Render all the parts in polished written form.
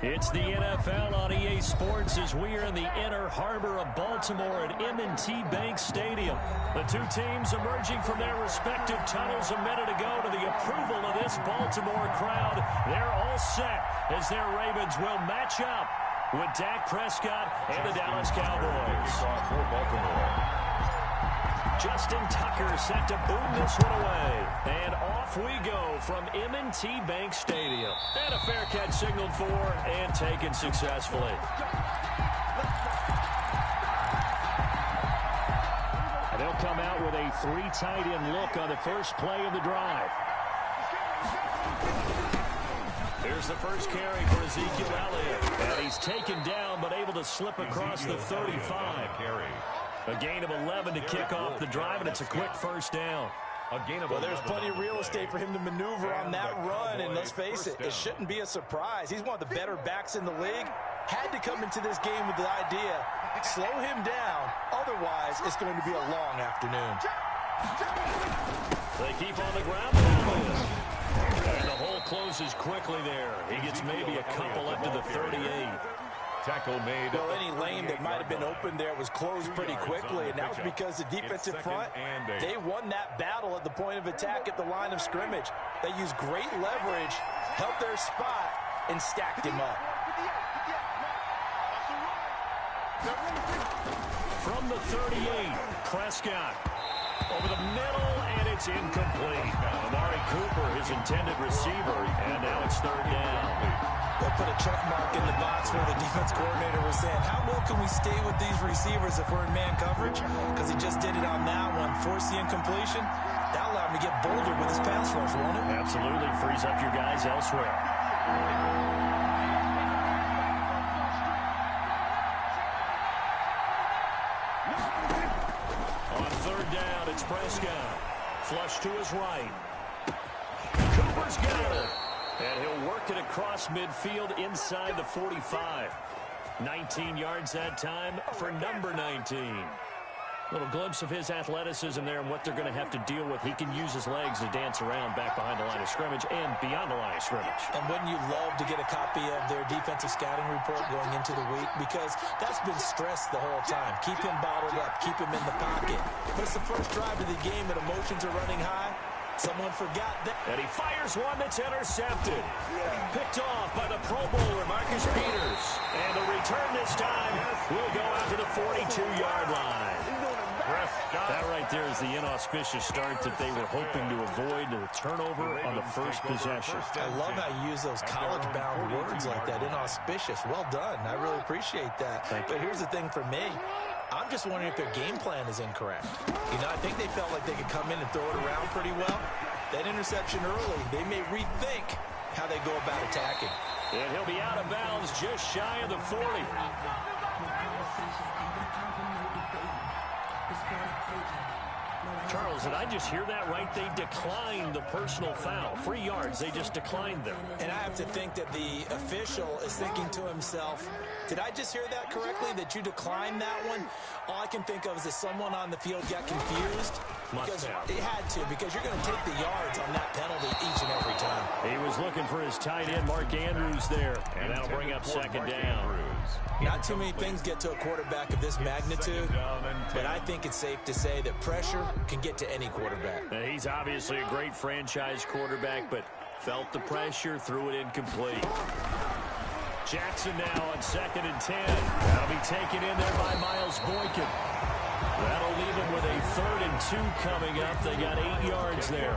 It's the NFL on EA Sports as we are in the inner harbor of Baltimore at M&T Bank Stadium. The two teams emerging from their respective tunnels a minute ago to the approval of this Baltimore crowd. They're all set as their Ravens will match up with Dak Prescott and the Dallas Cowboys. For Baltimore. Justin Tucker set to boom this one away. And off we go from M&T Bank Stadium. And a fair catch signaled for and taken successfully. And they'll come out with a three tight end look on the first play of the drive. Here's the first carry for Ezekiel Elliott. And he's taken down but able to slip across the 35. A gain of 11 to kick off the drive, and it's a quick first down. Well, there's plenty of real estate for him to maneuver on that run, and let's face it, it shouldn't be a surprise. He's one of the better backs in the league. Had to come into this game with the idea, slow him down, otherwise it's going to be a long afternoon. They keep on the ground. And the hole closes quickly there. He gets maybe a couple up to the 38. Tackle made. Well, any lane that might have been open there was closed pretty quickly, and that was because the defensive front, they won that battle at the point of attack at the line of scrimmage. They used great leverage, held their spot, and stacked him up. From the 38, Prescott over the middle, and it's incomplete. Amari Cooper, his intended receiver, and now it's third down. They'll put a check mark in the box where the defense coordinator was saying, how well can we stay with these receivers if we're in man coverage? Because he just did it on that one, forced the incompletion. That allowed him to get bolder with his pass rush, won't it? Absolutely, frees up your guys elsewhere. On third down, it's Prescott. Flush to his right. Cooper's got it. And he'll work it across midfield inside the 45. 19 yards that time for number 19. Little glimpse of his athleticism there and what they're going to have to deal with. He can use his legs to dance around back behind the line of scrimmage and beyond the line of scrimmage. And wouldn't you love to get a copy of their defensive scouting report going into the week? Because that's been stressed the whole time. Keep him bottled up. Keep him in the pocket. But it's the first drive of the game and emotions are running high. Someone forgot that. And he fires one that's intercepted. Picked off by the Pro Bowler, Marcus Peters. And the return this time will go out to the 42-yard line. That right there is the inauspicious start that they were hoping to avoid, the turnover on the first possession. I love how you use those college-bound words like that, inauspicious. Well done. I really appreciate that. But here's the thing for me. I'm just wondering if their game plan is incorrect. You know, I think they felt like they could come in and throw it around pretty well. That interception early, they may rethink how they go about attacking. And he'll be out of bounds just shy of the 40. Charles, did I just hear that right? They declined the personal foul. 3 yards, they just declined them. And I have to think that the official is thinking to himself, did I just hear that correctly, that you declined that one? All I can think of is that someone on the field got confused. Because it had to, because you're going to take the yards on that penalty each and every time. He was looking for his tight end, Mark Andrews, there. And that'll bring up second down. Not too many things get to a quarterback of this magnitude, but I think it's safe to say that pressure can get to any quarterback. He's obviously a great franchise quarterback, but felt the pressure, threw it incomplete. Jackson now on 2nd and 10. That'll be taken in there by Miles Boykin. That'll leave him with a 3rd and 2 coming up. They got 8 yards there.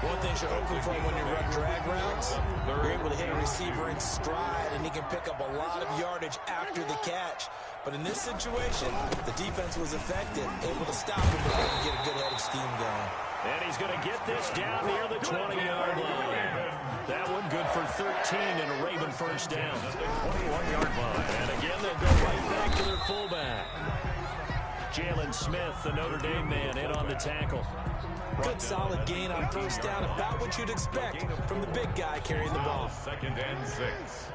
One thing you're hoping for when you run drag routes, you're able to hit a receiver in stride, and he can pick up a lot of yardage after the catch. But in this situation, the defense was effective, able to stop him before he get a good head of steam going. And he's going to get this down near the 20-yard line. That one good for 13 and a Raven first down. 21-yard line. And again, they'll go right back to their fullback. Jalen Smith, the Notre Dame man, in on the tackle. Good solid gain on first down, about what you'd expect from the big guy carrying the ball. 2nd and 6.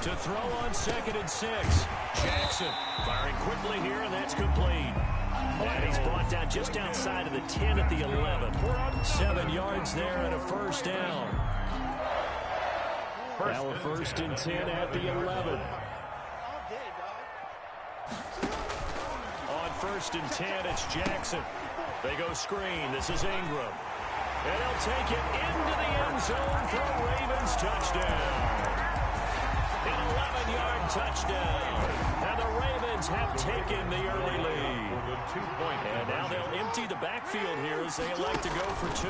To throw on 2nd and 6. Jackson firing quickly here, and that's complete. And he's brought down just outside of the 10 at the 11. 7 yards there and a first down. Now a first and 10 at the 11. On first and 10, it's Jackson. They go screen. This is Ingram. And he'll take it into the end zone for a Ravens touchdown. An 11-yard touchdown. And the Ravens have taken the early lead. And now they'll empty the backfield here as they elect to go for 2.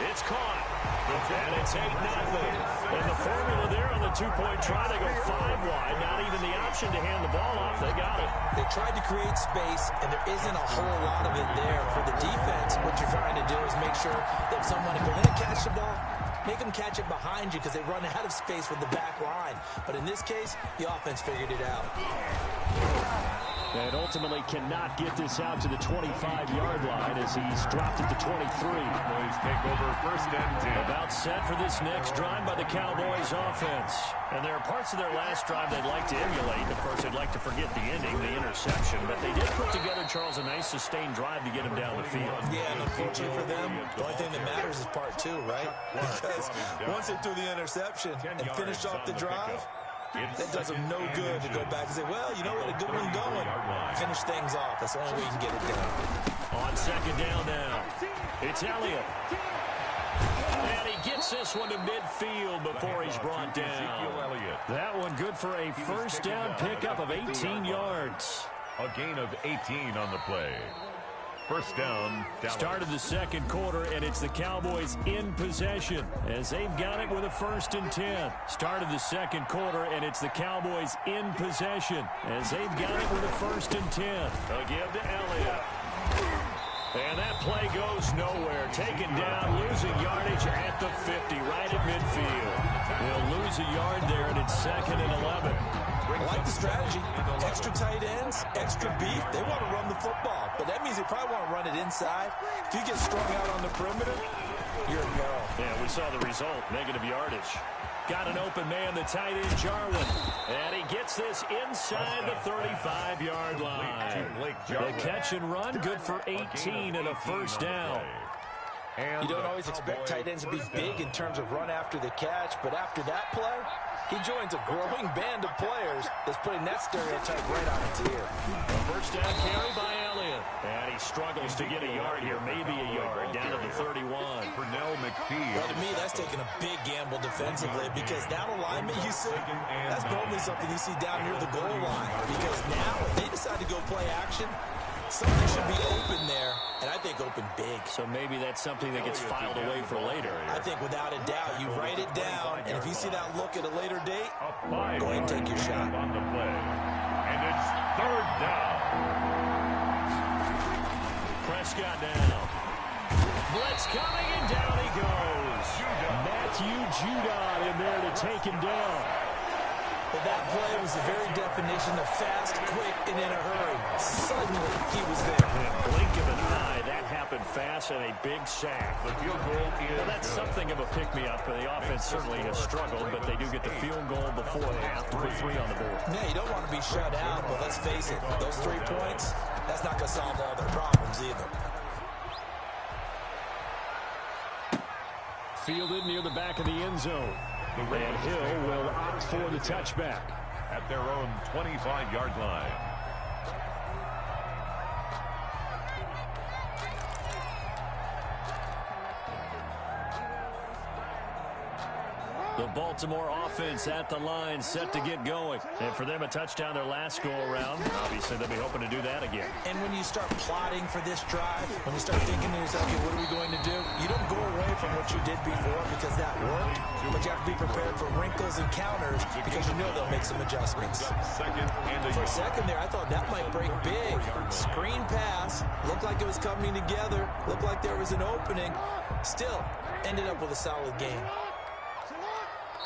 It's caught. And it's 8-0. And the formula there on the 2-point try, they go 5 wide. Not even the option to hand the ball off. They got it. They tried to create space, and there isn't a whole lot of it there for the defense. What you're trying to do is make sure that someone, if they're going to catch the ball, make them catch it behind you because they run out of space with the back line. But in this case, the offense figured it out. And ultimately cannot get this out to the 25-yard line as he's dropped it to 23. Cowboys take over first and 10. About set for this next drive by the Cowboys offense. And there are parts of their last drive they'd like to emulate. Of course, they'd like to forget the ending, the interception. But they did put together, Charles, a nice sustained drive to get him down the field. Yeah, and unfortunately for them, the only thing that matters is part 2, right? Because once they threw the interception and finished off the drive, that does them no good to go back and say, well, you know what, a good one going. Finish things off. That's the only way you can get it done. On second down now, it's Elliott. And he gets this one to midfield before he's brought down. That one good for a first down pickup of 18 yards. A gain of 18 on the play. First down, Dallas. Start of the second quarter, and it's the Cowboys in possession as they've got it with a first and 10. Start of the second quarter, and it's the Cowboys in possession as they've got it with a first and 10. They'll give to Elliott. And that play goes nowhere. Taken down, losing yardage at the 50, right at midfield. They'll lose a yard there, and it's second and 11. I like the strategy. Extra tight ends, extra beef. They want to run the football, but that means they probably want to run it inside. If you get strung out on the perimeter, you're in peril. Yeah, we saw the result, negative yardage. Got an open man, the tight end, Jarwin. And he gets this inside the 35-yard line. The catch and run, good for 18 and a first down. You don't always expect tight ends to be big in terms of run after the catch, but after that play, he joins a growing band of players that's putting that stereotype right on its ear. A first down carry by Elliott. And he struggles to get a yard here, maybe a yard, down to the 31. Pernell McPhee. Well, to me, that's taking a big gamble defensively because that alignment, you see, that's normally something you see down near the goal line. Because now, if they decide to go play action, something should be open there, and I think open big. So maybe that's something that gets filed away for later. I think without a doubt, you write it down, and if you see that look at a later date, go ahead and take your shot. On the play. And it's third down. Prescott now. Blitz coming, and down he goes. Matthew Judon in there to take him down. But that play was the very definition of fast, quick, and in a hurry. Suddenly, he was there. Blink of an eye, that happened fast and a big sack. The field goal is Well, that's something of a pick-me-up. The offense certainly has struggled, but they do get the field goal before half to put 3 on the board. Yeah, you don't want to be shut out, but let's face it, those 3 points, that's not going to solve all their problems either. Fielded near the back of the end zone. And Hill will opt for the touchback. at their own 25-yard line. The Baltimore offense at the line, set to get going. And for them, a touchdown their last go-around. Obviously, they'll be hoping to do that again. And when you start plotting for this drive, when you start thinking to yourself, okay, what are we going to do? You don't go away from what you did before because that worked, but you have to be prepared for wrinkles and counters because you know they'll make some adjustments. For a second there, I thought that might break big. Screen pass, looked like it was coming together, looked like there was an opening. Still, ended up with a solid game.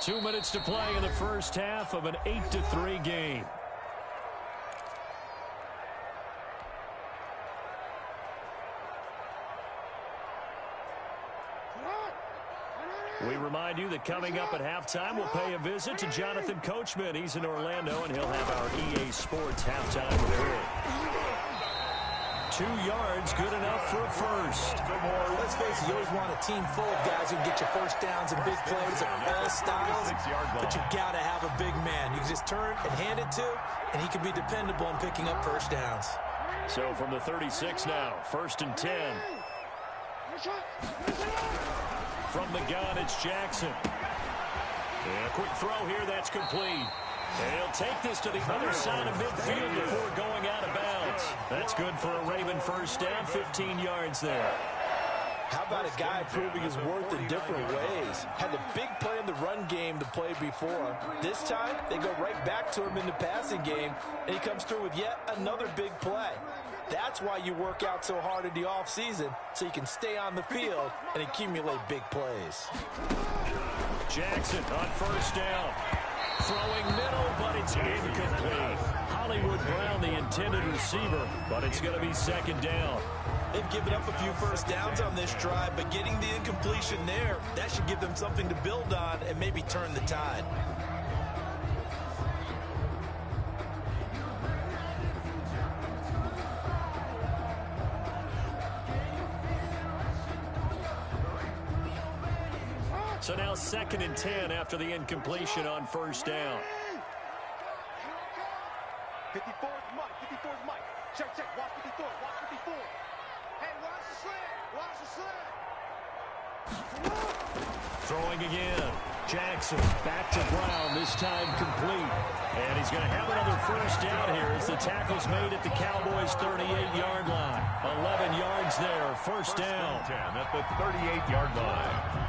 2 minutes to play in the first half of an 8-3 game. We remind you that coming up at halftime, we'll pay a visit to Jonathan Coachman. He's in Orlando, and he'll have our EA Sports halftime report. 2 yards, good enough for a first. Let's face it, you always want a team full of guys who can get you first downs and big plays of all styles, but you got to have a big man. You can just turn and hand it to, and he can be dependable in picking up first downs. So from the 36 now, 1st and 10. From the gun, it's Jackson. And a quick throw here, that's complete. And he'll take this to the other side of midfield before going out of bounds. That's good for a Raven first down, 15 yards there. How about a guy proving his worth in different ways? Had a big play in the run game to play before. This time, they go right back to him in the passing game, and he comes through with yet another big play. That's why you work out so hard in the offseason, so you can stay on the field and accumulate big plays. Jackson on first down. Throwing middle, but it's incomplete. Hollywood Brown, the intended receiver, but it's going to be 2nd down. They've given up a few first downs on this drive, but getting the incompletion there, that should give them something to build on and maybe turn the tide. So now 2nd and 10 after the incompletion on first down. 54 is Mike. 54 is Mike. Check. Watch 54. Watch 54. Hey, watch the slant. Watch the slant. Throwing again. Jackson back to Brown, this time complete. And he's going to have another first down here as the tackle's made at the Cowboys' 38-yard line. 11 yards there, first down. 10 at the 38-yard line.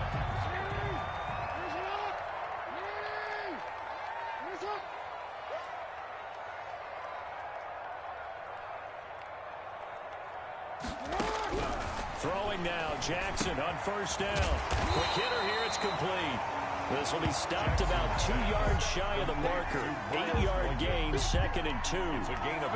Throwing now, Jackson on first down. Quick hitter here, it's complete. This will be stopped about 2 yards shy of the marker. 8-yard gain, 2nd and 2. It's a gain of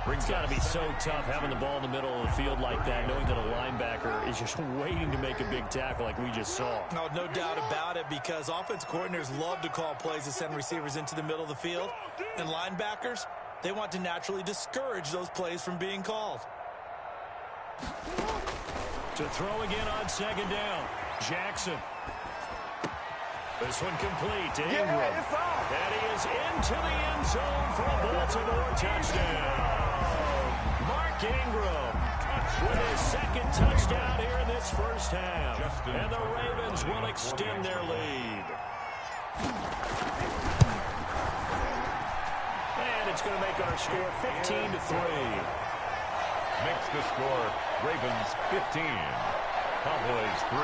8. It's got to be so tough having the ball in the middle of the field like that, knowing that a linebacker is just waiting to make a big tackle like we just saw. No doubt about it, because offense coordinators love to call plays to send receivers into the middle of the field. And linebackers, they want to naturally discourage those plays from being called. To throw again on 2nd down. Jackson. This one complete to Ingram. And he is into the end zone for a Baltimore touchdown. Mark Ingram with his 2nd touchdown here in this first half. And the Ravens will extend their lead. And it's going to make our score 15-3. Makes the score Ravens 15, Cowboys 3.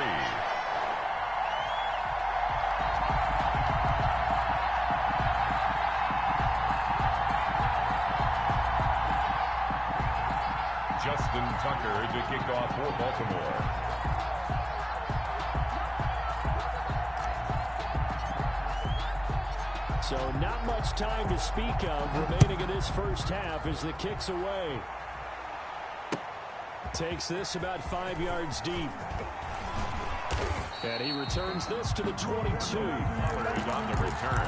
Justin Tucker to kick off for Baltimore. So not much time to speak of remaining in this first half as the kick's away. Takes this about 5 yards deep. And he returns this to the 22. On the return,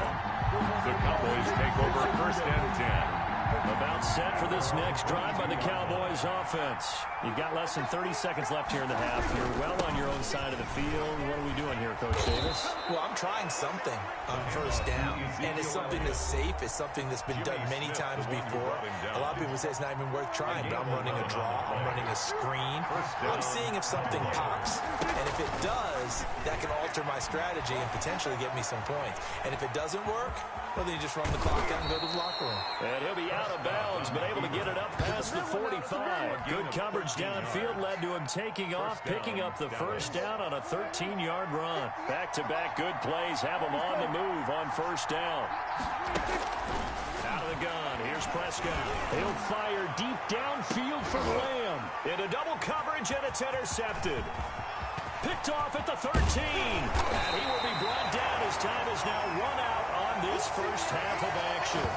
the Cowboys take over 1st and 10. About set for this next drive by the Cowboys offense. You've got less than 30 seconds left here in the half. You're well on your own side of the field. What are we doing here, Coach Davis? Well, I'm trying something on first down. And it's something that's safe. It's something that's been done many times before. A lot of people say it's not even worth trying, but I'm running a draw. I'm running a screen. I'm seeing if something pops. And if it does, that can alter my strategy and potentially get me some points. And if it doesn't work, well, then you just run the clock out and go to the locker room. And he'll be out of bounds, but able to get it up past the 45. Good coverage downfield led to him taking off, picking up the first down on a 13-yard run. Back-to-back good plays have him on the move on first down. Out of the gun, here's Prescott. He'll fire deep downfield for Lamb. Into double coverage, and it's intercepted. Picked off at the 13. And he will be brought down. His time is now run out on this first half of action.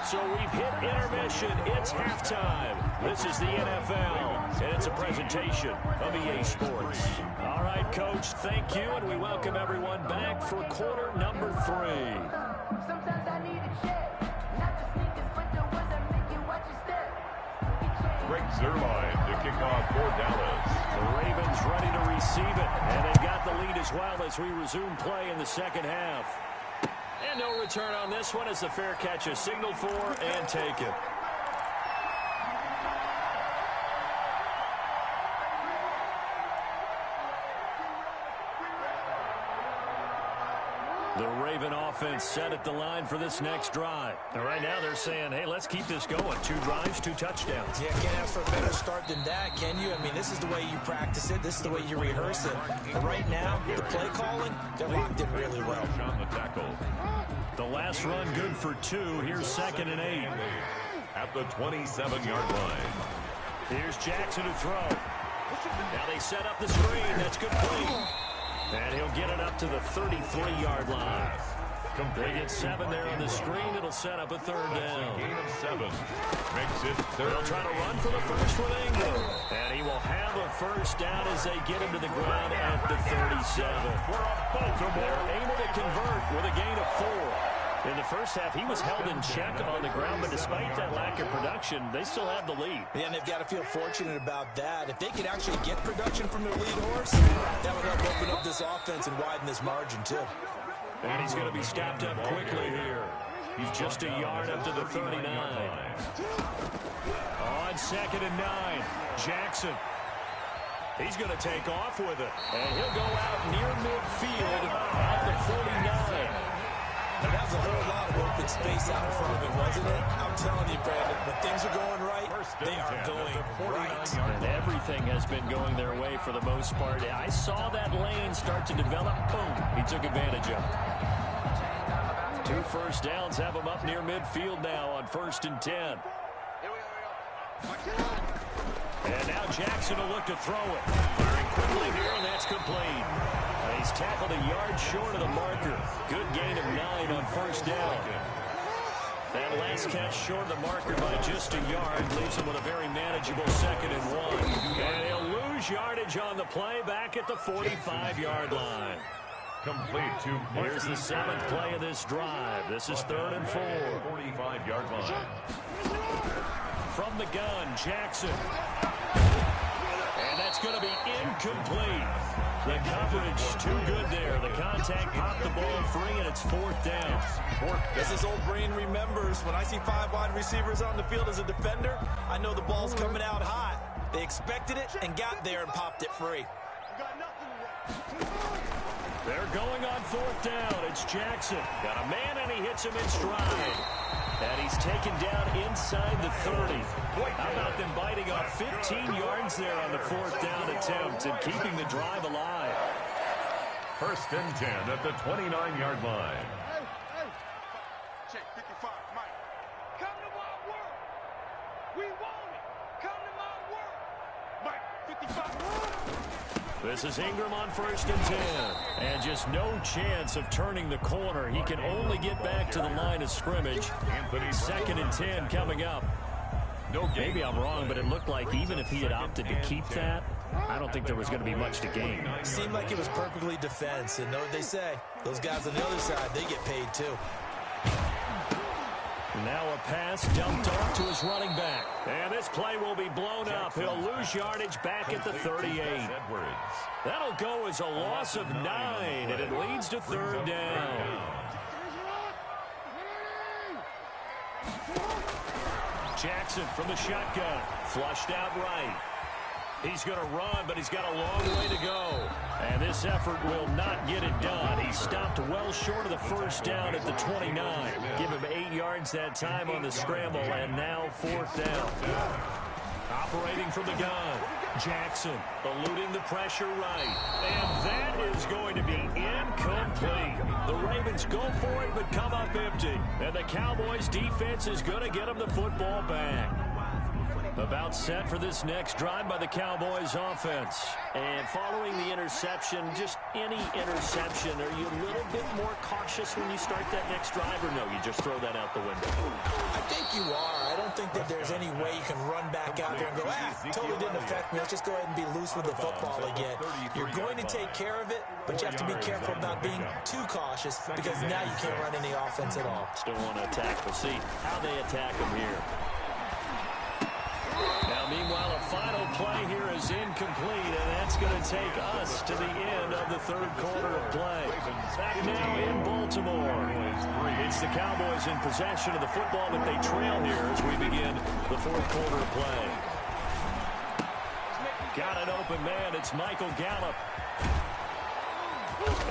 So we've hit intermission. It's halftime. This is the NFL, and it's a presentation of EA Sports. All right, Coach, thank you, and we welcome everyone back for quarter number 3. Sometimes I need a check. Not the sneakers, but the ones that make you watch your step. Greg Zuerlein to kick off for Dallas. The Ravens ready to receive it, and they've got the lead as well as we resume play in the second half. And no return on this one as the fair catch is signaled for and taken. The Raven offense set at the line for this next drive. And right now they're saying, hey, let's keep this going. 2 drives, 2 touchdowns. Yeah, can't ask for a better start than that, can you? I mean, this is the way you practice it. This is the way you rehearse it. But right now, the play calling, they're locked in really well. On the tackle. The last run good for 2. Here's 2nd and 8. At the 27-yard line. Here's Jackson to throw. Now they set up the screen. That's complete. And he'll get it up to the 33-yard line. They get 7 there on the screen. It'll set up a 3rd down. Gain of 7. Makes it 3rd. They'll try to run for the first with Ingram. And he will have a first down as they get him to the ground at the 37. They're able to convert with a gain of 4. In the first half, he was held in check on the ground, but despite that lack of production, they still have the lead. Yeah, and they've got to feel fortunate about that. If they could actually get production from their lead horse, that would help open up this offense and widen this margin, too. And he's going to be stopped up quickly here. He's just a yard up to the 39. On 2nd and 9, Jackson. He's going to take off with it. And he'll go out near midfield at the 49. And that was a whole lot of open space out in front of him, wasn't it? I'm telling you, Brandon, when things are going right, they are going right. And everything has been going their way for the most part. I saw that lane start to develop. Boom. He took advantage of it. 2 first downs have him up near midfield now on 1st and 10. And now Jackson will look to throw it. Firing quickly here, and that's complete. He's tackled a yard short of the marker. Good gain of 9 on 1st down. That last catch short of the marker by just a yard leaves him with a very manageable 2nd and 1. And he'll lose yardage on the play back at the 45-yard line. Complete to Here's the 7th play of this drive. This is 3rd and 4. 45-yard line. From the gun, Jackson. And that's going to be incomplete. The coverage too good there. The contact popped the ball free, and it's 4th down. As his old brain remembers, when I see 5 wide receivers on the field as a defender, I know the ball's coming out hot. They expected it and got there and popped it free. They're going on 4th down. It's Jackson. Got a man, and he hits him in stride. And he's taken down inside the 30. How about them biting off 15 yards there on the 4th down attempt and keeping the drive alive? 1st and 10 at the 29-yard line. Check 55, Mike. Come to my work. We want it. Come to my work. Mike, 55. This is Ingram on 1st and 10. And just no chance of turning the corner. He can only get back to the line of scrimmage. 2nd and 10 coming up. Maybe I'm wrong, but it looked like even if he had opted to keep that, I don't think there was going to be much to gain. Seemed like it was perfectly defense. And know what they say? Those guys on the other side, they get paid too. Now a pass dumped off to his running back. And this play will be blown up. He'll lose yardage back at the 38. That'll go as a loss of 9, and it leads to 3rd down. Jackson from the shotgun. Flushed out right. He's going to run, but he's got a long way to go. And this effort will not get it done. He stopped well short of the first down at the 29. Give him 8 yards that time on the scramble, and now 4th down. Operating from the gun, Jackson eluding the pressure right. And that is going to be incomplete. The Ravens go for it, but come up empty. And the Cowboys defense is going to get them the football back. About set for this next drive by the Cowboys offense. And following the interception, just any interception, are you a little bit more cautious when you start that next drive, or no, you just throw that out the window? I think you are. I don't think that there's any way you can run back out there and go, totally didn't affect me. Let's just go ahead and be loose with the football again. You're going to take care of it, but you have to be careful about being too cautious because now you can't run any offense at all. Still want to attack. We'll see how they attack him here. Now, meanwhile, a final play here is incomplete, and that's going to take us to the end of the third quarter of play. Back now in Baltimore. It's the Cowboys in possession of the football, but they trail here as we begin the fourth quarter of play. Got an open man. It's Michael Gallup.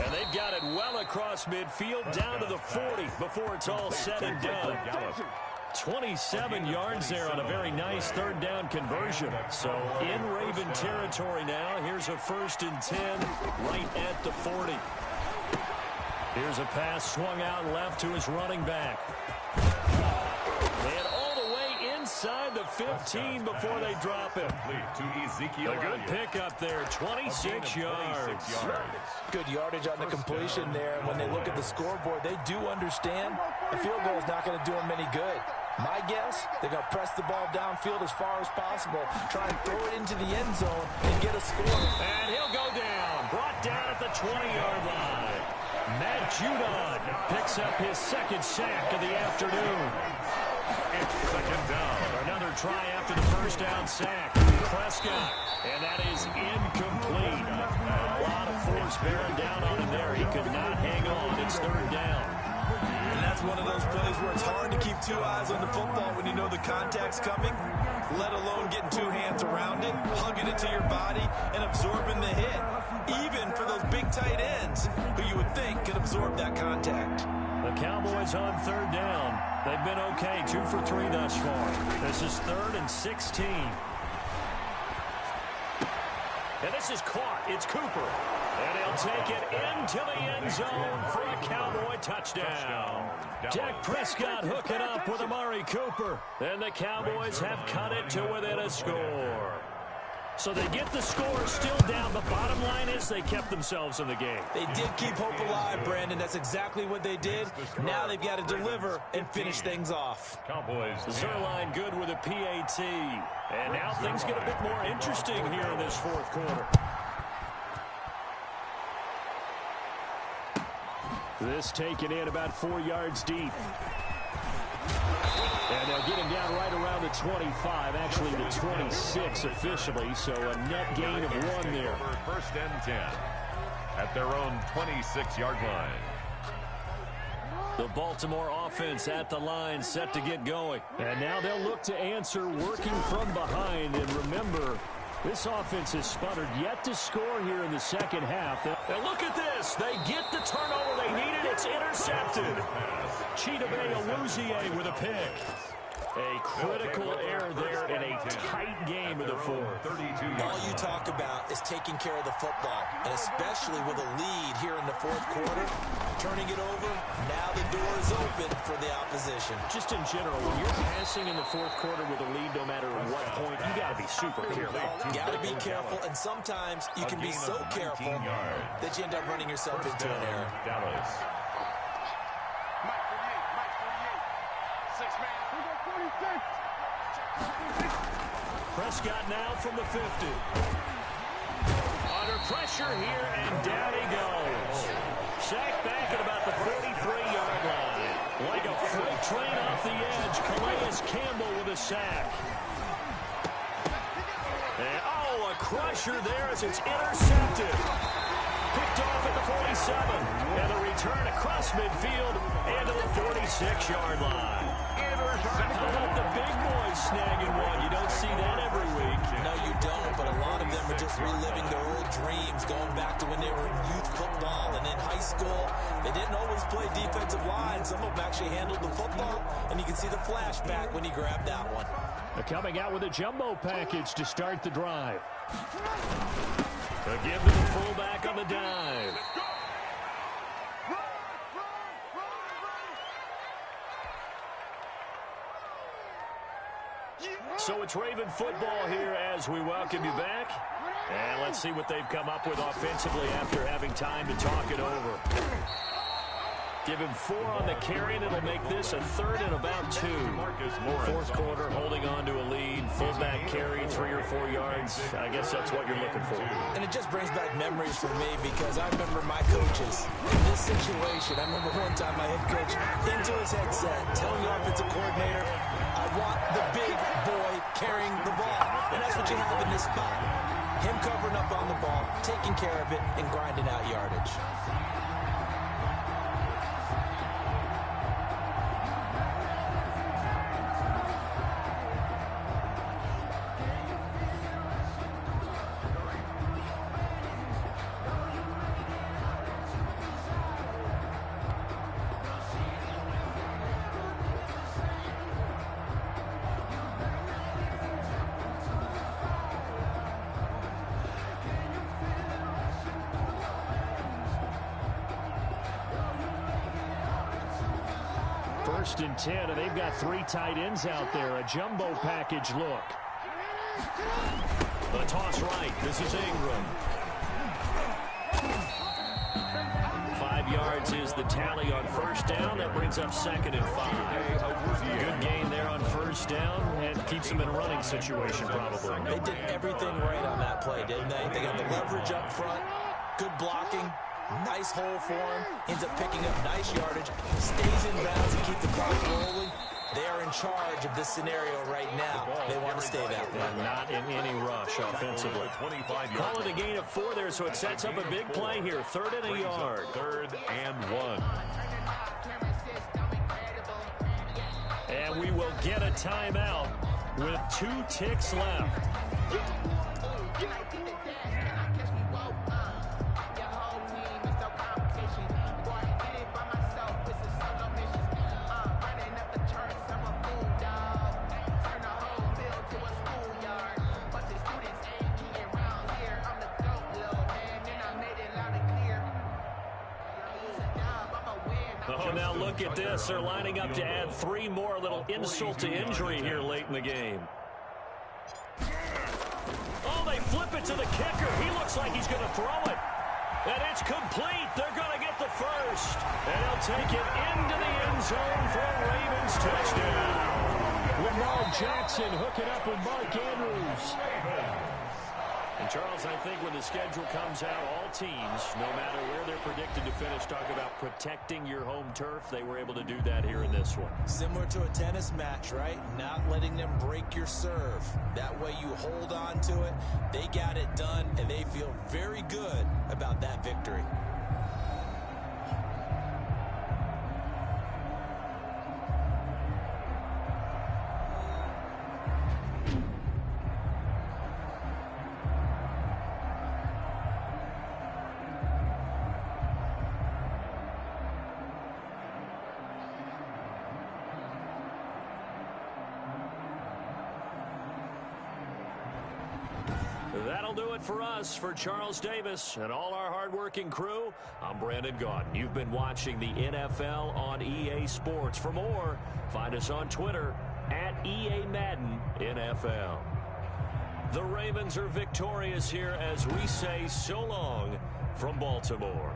And they've got it well across midfield down to the 40 before it's all said and done. 27 yards there on a very nice third down conversion. So in Raven territory now. Here's a 1st and 10 right at the 40. Here's a pass swung out left to his running back. And all the way inside the 15 before they drop him. A good pickup there, 26 yards. Good yardage on the completion there. And when they look at the scoreboard, they do understand a field goal is not going to do them any good. My guess, they're going to press the ball downfield as far as possible, try and throw it into the end zone and get a score. And he'll go down, brought down at the 20-yard line. Matt Judon picks up his 2nd sack of the afternoon. It's 2nd down. Another try after the 1st down sack. Prescott, and that is incomplete. A lot of force bearing down on him there. He could not hang on. It's 3rd down. And that's one of those plays where it's hard to keep 2 eyes on the football when you know the contact's coming, let alone getting 2 hands around it, hugging it to your body, and absorbing the hit. Even for those big tight ends who you would think could absorb that contact. The Cowboys on 3rd down. They've been okay, 2 for 3 thus far. This is 3rd and 16. And this is caught. It's Cooper. And he'll take it into the end zone for a Cowboy touchdown. Dak Prescott hooking up with Amari Cooper. And the Cowboys have cut it to within a score. So they get the score still down. The bottom line is they kept themselves in the game. They did keep hope alive, Brandon. That's exactly what they did. Now they've got to deliver and finish things off. Cowboys. Zerline good with a PAT. And now things get a bit more interesting here in this 4th quarter. This taken in about 4 yards deep. And they'll get him down right around the 25, actually the 26 officially, so a net gain of 1 there. 1st and 10 at their own 26-yard line. The Baltimore offense at the line, set to get going. And now they'll look to answer working from behind. And remember, this offense has sputtered yet to score here in the 2nd half. And look at this. They get the turnover they needed. It's intercepted. Chidobe Awuzie with a pick. A critical error there in a tight game of the 4th. All you talk about is taking care of the football, and especially with a lead here in the 4th quarter, turning it over, now the door is open for the opposition. Just in general, when you're passing in the 4th quarter with a lead, no matter what point, you got to be super careful. Got to be careful, and sometimes you can be so careful that you end up running yourself into an error. Dallas. Mike 48. 6 man. Prescott now from the 50. Under pressure here, and down he goes. Sacked back at about the 43-yard line. Like a freight train off the edge, Calais Campbell with a sack. And, a crusher there as it's intercepted. Picked off at the 47. And a return across midfield into the 46-yard line. How about the big boys snagging one? You don't see that every week. No, you don't, but a lot of them are just reliving their old dreams, going back to when they were in youth football. And in high school, they didn't always play defensive line. Some of them actually handled the football, and you can see the flashback when he grabbed that one. They're coming out with a jumbo package to start the drive. They'll give them the fullback on the dive. So it's Raven football here as we welcome you back. And let's see what they've come up with offensively after having time to talk it over. Give him 4 on the carry, and it'll make this a 3rd and about 2. Fourth quarter, holding on to a lead. Fullback carry, 3 or 4 yards. I guess that's what you're looking for. And it just brings back memories for me because I remember my coaches in this situation. I remember one time my head coach into his headset telling the offensive coordinator, I want the big boy carrying the ball. And that's what you have in this spot. Him covering up on the ball, taking care of it, and grinding out yardage. First and 10, and they've got 3 tight ends out there. A jumbo package look. The toss right. This is Ingram. 5 yards is the tally on first down. That brings up 2nd and 5. Good gain there on first down and keeps them in a running situation probably. They did everything right on that play, didn't they? They got the leverage up front, good blocking. Nice hole for him. Ends up picking up nice yardage. Stays in bounds and keep the clock rolling. They are in charge of this scenario right now. They want to stay that way. And not in any rush offensively. Call it a gain of 4 there, so it sets up a big play here. 3rd and a yard. 3rd and 1. And we will get a timeout with 2 ticks left. Oh, now look at this. They're lining up to add 3 more. A little insult to injury here late in the game. Oh, they flip it to the kicker. He looks like he's going to throw it. And it's complete. They're going to get the first. And he'll take it into the end zone for a Ravens touchdown. Lamar Jackson hooking up with Mark Andrews. And, Charles, I think when the schedule comes out, all teams, no matter where they're predicted to finish, talk about protecting your home turf. They were able to do that here in this one. Similar to a tennis match, right? Not letting them break your serve. That way you hold on to it. They got it done, and they feel very good about that victory. That'll do it for us. For Charles Davis and all our hardworking crew, I'm Brandon Gaudin. You've been watching the NFL on EA Sports. For more, find us on Twitter at EA Madden NFL. The Ravens are victorious here as we say so long from Baltimore.